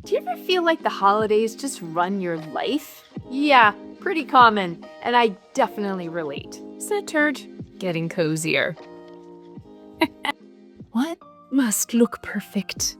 Do you ever feel like the holidays just run your life? Yeah, pretty common, and I definitely relate. Centered, getting cozier. What must look perfect?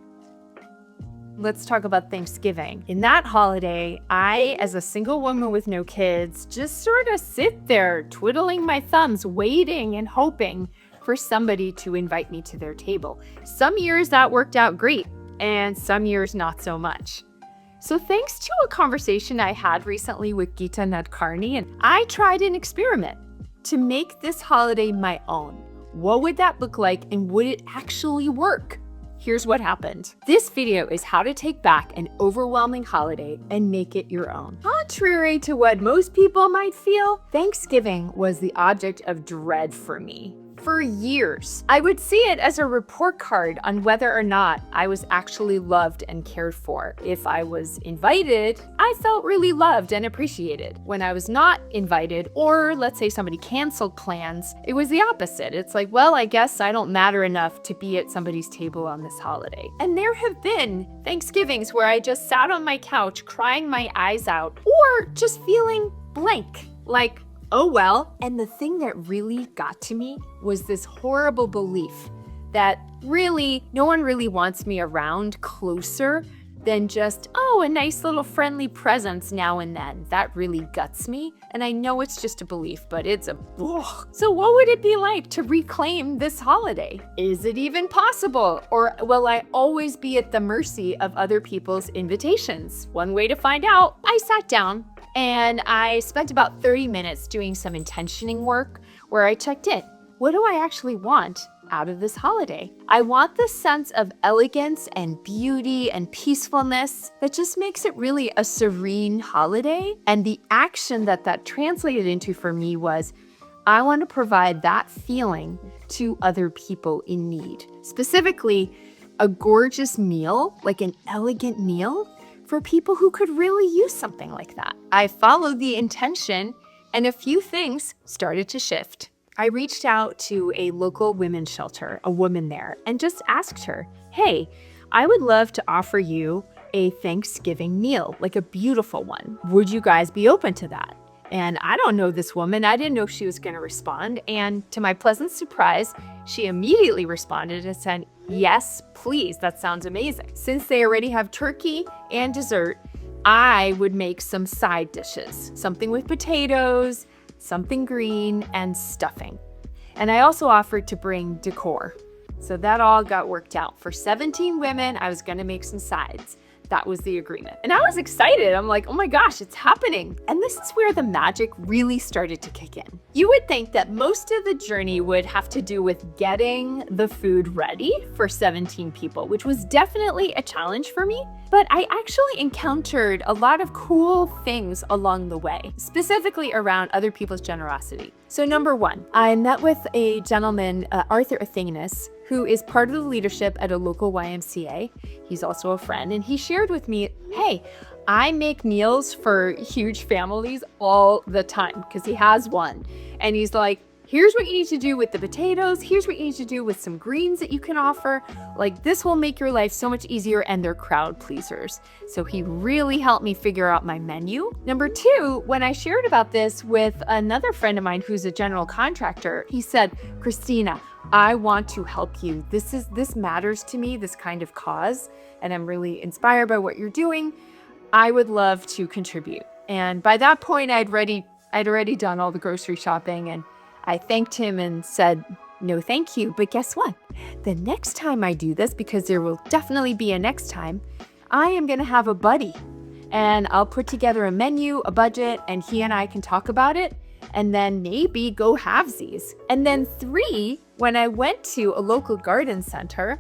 Let's talk about Thanksgiving. In that holiday, I, as a single woman with no kids, just sort of sit there twiddling my thumbs, waiting and hoping for somebody to invite me to their table. Some years that worked out great, and some years not so much. So thanks to a conversation I had recently with Geeta Nadkarni, and I tried an experiment to make this holiday my own. What would that look like, and would it actually work? Here's what happened. This video is how to take back an overwhelming holiday and make it your own. Contrary to what most people might feel, Thanksgiving was the object of dread for me. For years, I would see it as a report card on whether or not I was actually loved and cared for. If I was invited, I felt really loved and appreciated. When I was not invited, or let's say somebody canceled plans, it was the opposite. It's like, well, I guess I don't matter enough to be at somebody's table on this holiday. And there have been Thanksgivings where I just sat on my couch crying my eyes out, or just feeling blank, like, oh well. And the thing that really got to me was this horrible belief that really no one really wants me around closer than just, oh, a nice little friendly presence now and then. That really guts me. And I know it's just a belief, but it's a ugh. So what would it be like to reclaim this holiday? Is it even possible? Or will I always be at the mercy of other people's invitations? One way to find out, I sat down and I spent about 30 minutes doing some intentioning work where I checked in. What do I actually want out of this holiday? I want the sense of elegance and beauty and peacefulness that just makes it really a serene holiday. And the action that translated into for me was, I want to provide that feeling to other people in need. Specifically, a gorgeous meal, like an elegant meal, for people who could really use something like that. I followed the intention, and a few things started to shift. I reached out to a local women's shelter, a woman there, and just asked her, hey, I would love to offer you a Thanksgiving meal, like a beautiful one. Would you guys be open to that? And I don't know this woman. I didn't know if she was going to respond. And to my pleasant surprise, she immediately responded and said, yes, please. That sounds amazing. Since they already have turkey and dessert, I would make some side dishes, something with potatoes, something green, and stuffing. And I also offered to bring decor. So that all got worked out. For 17 women, I was going to make some sides. That was the agreement. And I was excited. I'm like, oh my gosh, it's happening. And this is where the magic really started to kick in. You would think that most of the journey would have to do with getting the food ready for 17 people, which was definitely a challenge for me. But I actually encountered a lot of cool things along the way, specifically around other people's generosity. So number one, I met with a gentleman, Arthur Athanas, who is part of the leadership at a local YMCA. He's also a friend, and he shared with me, hey, I make meals for huge families all the time, because he has one. And he's like, here's what you need to do with the potatoes. Here's what you need to do with some greens that you can offer. Like, this will make your life so much easier, and they're crowd pleasers. So he really helped me figure out my menu. Number two, when I shared about this with another friend of mine who's a general contractor, he said, Christina, I want to help you. This matters to me, this kind of cause, and I'm really inspired by what you're doing. I would love to contribute. And by that point, I'd already done all the grocery shopping, and I thanked him and said, no, thank you. But guess what? The next time I do this, because there will definitely be a next time, I am going to have a buddy, and I'll put together a menu, a budget, and he and I can talk about it, and then maybe go halvesies. And then three, when I went to a local garden center,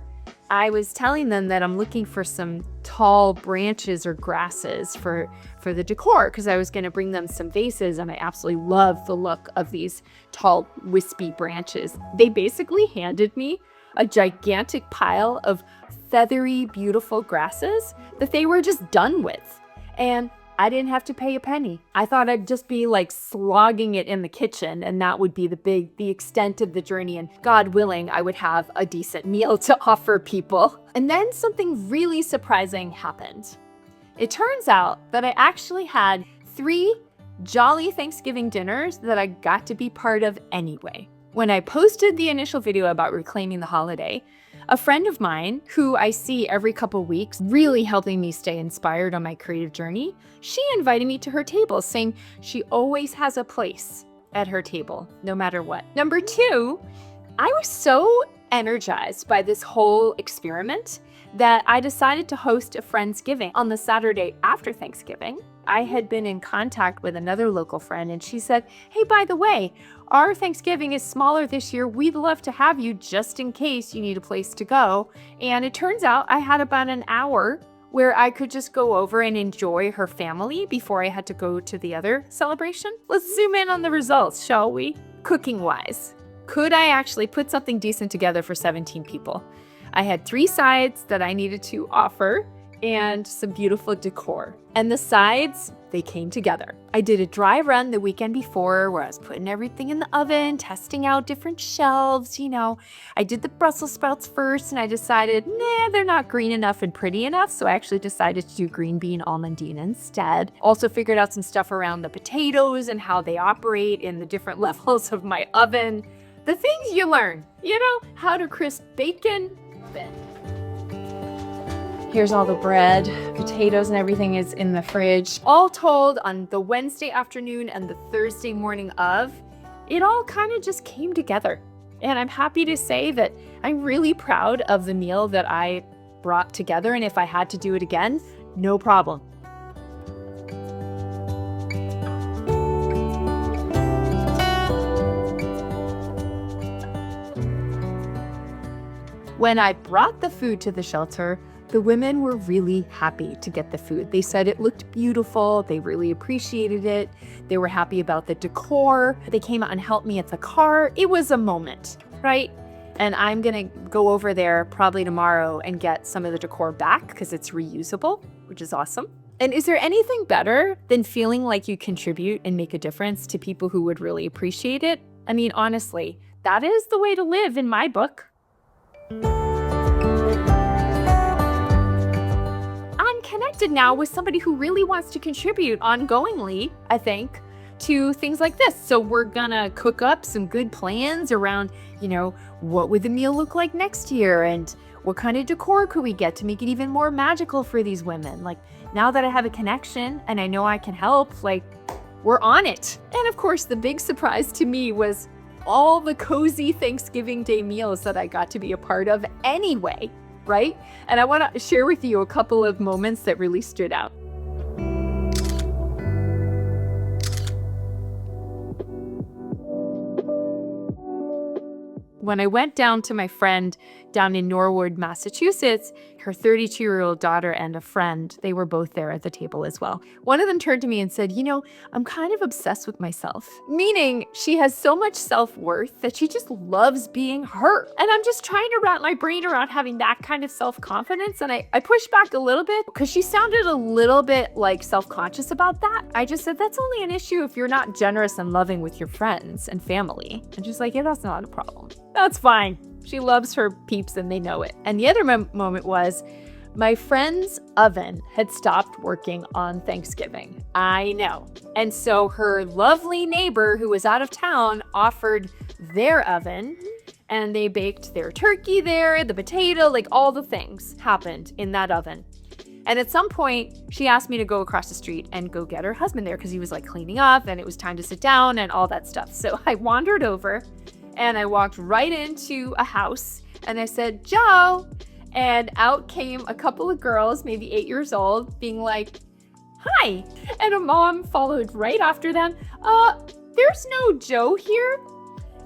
I was telling them that I'm looking for some tall branches or grasses for the decor, because I was going to bring them some vases, and I absolutely love the look of these tall, wispy branches. They basically handed me a gigantic pile of feathery, beautiful grasses that they were just done with. And I didn't have to pay a penny. I thought I'd just be like slogging it in the kitchen, and that would be the extent of the journey. And God willing, I would have a decent meal to offer people. And then something really surprising happened. It turns out that I actually had 3 jolly Thanksgiving dinners that I got to be part of anyway. When I posted the initial video about reclaiming the holiday, a friend of mine, who I see every couple weeks, really helping me stay inspired on my creative journey, she invited me to her table, saying she always has a place at her table, no matter what. Number 2, I was so energized by this whole experiment that I decided to host a Friendsgiving on the Saturday after Thanksgiving. I had been in contact with another local friend, and she said, "Hey, by the way, our Thanksgiving is smaller this year. We'd love to have you just in case you need a place to go." And it turns out I had about an hour where I could just go over and enjoy her family before I had to go to the other celebration. Let's zoom in on the results, shall we? Cooking-wise, could I actually put something decent together for 17 people? I had 3 sides that I needed to offer and some beautiful decor. And the sides, they came together. I did a dry run the weekend before where I was putting everything in the oven, testing out different shelves, I did the Brussels sprouts first, and I decided, nah, they're not green enough and pretty enough, so I actually decided to do green bean almondine instead. Also figured out some stuff around the potatoes and how they operate in the different levels of my oven. The things you learn, how to crisp bacon. Here's all the bread, potatoes, and everything is in the fridge. All told, on the Wednesday afternoon and the Thursday morning of, it all kind of just came together. And I'm happy to say that I'm really proud of the meal that I brought together. And if I had to do it again, no problem. When I brought the food to the shelter, the women were really happy to get the food. They said it looked beautiful. They really appreciated it. They were happy about the decor. They came out and helped me at the car. It was a moment, right? And I'm gonna go over there probably tomorrow and get some of the decor back because it's reusable, which is awesome. And is there anything better than feeling like you contribute and make a difference to people who would really appreciate it? I mean, honestly, that is the way to live in my book. I'm connected now with somebody who really wants to contribute ongoingly, I think, to things like this. So we're gonna cook up some good plans around, what would the meal look like next year, and what kind of decor could we get to make it even more magical for these women? Like, now that I have a connection and I know I can help, we're on it. And of course, the big surprise to me was all the cozy Thanksgiving Day meals that I got to be a part of anyway, right? And I want to share with you a couple of moments that really stood out. When I went down to my friend down in Norwood, Massachusetts, her 32-year-old daughter and a friend, they were both there at the table as well. One of them turned to me and said, I'm kind of obsessed with myself. Meaning she has so much self-worth that she just loves being her. And I'm just trying to wrap my brain around having that kind of self-confidence. And I pushed back a little bit because she sounded a little bit self-conscious about that. I just said, that's only an issue if you're not generous and loving with your friends and family. And she's like, yeah, that's not a problem. That's fine. She loves her peeps and they know it. And the other moment was my friend's oven had stopped working on Thanksgiving. I know. And so her lovely neighbor who was out of town offered their oven, and they baked their turkey there, the potato, all the things happened in that oven. And at some point, she asked me to go across the street and go get her husband there because he was cleaning up and it was time to sit down and all that stuff. So I wandered over and I walked right into a house and I said, Joe. And out came a couple of girls, maybe 8 years old, being like, hi. And a mom followed right after them. There's no Joe here.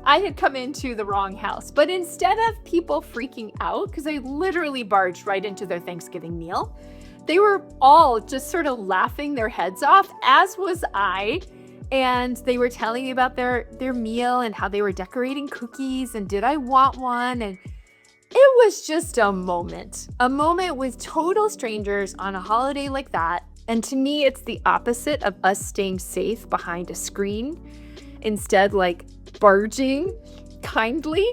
I had come into the wrong house. But instead of people freaking out, because I literally barged right into their Thanksgiving meal, they were all just sort of laughing their heads off, as was I. And they were telling me about their meal and how they were decorating cookies and did I want one? And it was just a moment with total strangers on a holiday like that. And to me, it's the opposite of us staying safe behind a screen. Instead, barging kindly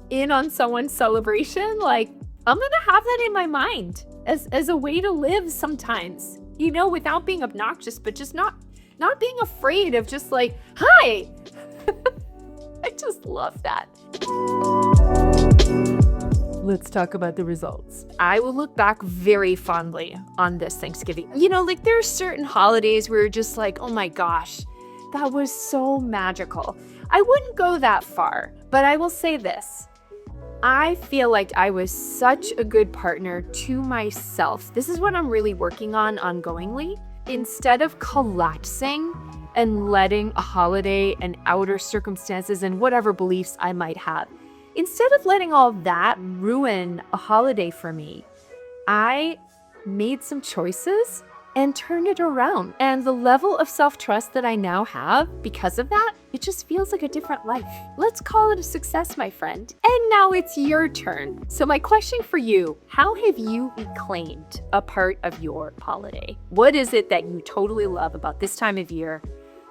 in on someone's celebration. I'm gonna have that in my mind as a way to live sometimes, you know, without being obnoxious, but just not being afraid of just like, hi. I just love that. Let's talk about the results. I will look back very fondly on this Thanksgiving. You know, like there are certain holidays where you're just like, oh my gosh, that was so magical. I wouldn't go that far, but I will say this. I feel like I was such a good partner to myself. This is what I'm really working on ongoingly. Instead of collapsing and letting a holiday and outer circumstances and whatever beliefs I might have, instead of letting all that ruin a holiday for me, I made some choices and turned it around. And the level of self-trust that I now have because of that, it just feels like a different life. Let's call it a success, my friend. And now it's your turn. So my question for you, how have you reclaimed a part of your holiday? What is it that you totally love about this time of year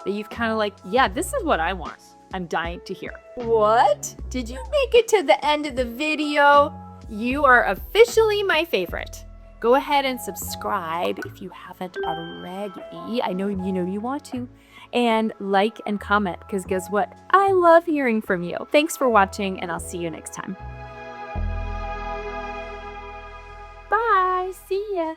that you've kind of like, yeah, this is what I want. I'm dying to hear. What? Did you make it to the end of the video? You are officially my favorite. Go ahead and subscribe if you haven't already. I know you want to. And like and comment, because guess what? I love hearing from you. Thanks for watching, and I'll see you next time. Bye. See ya.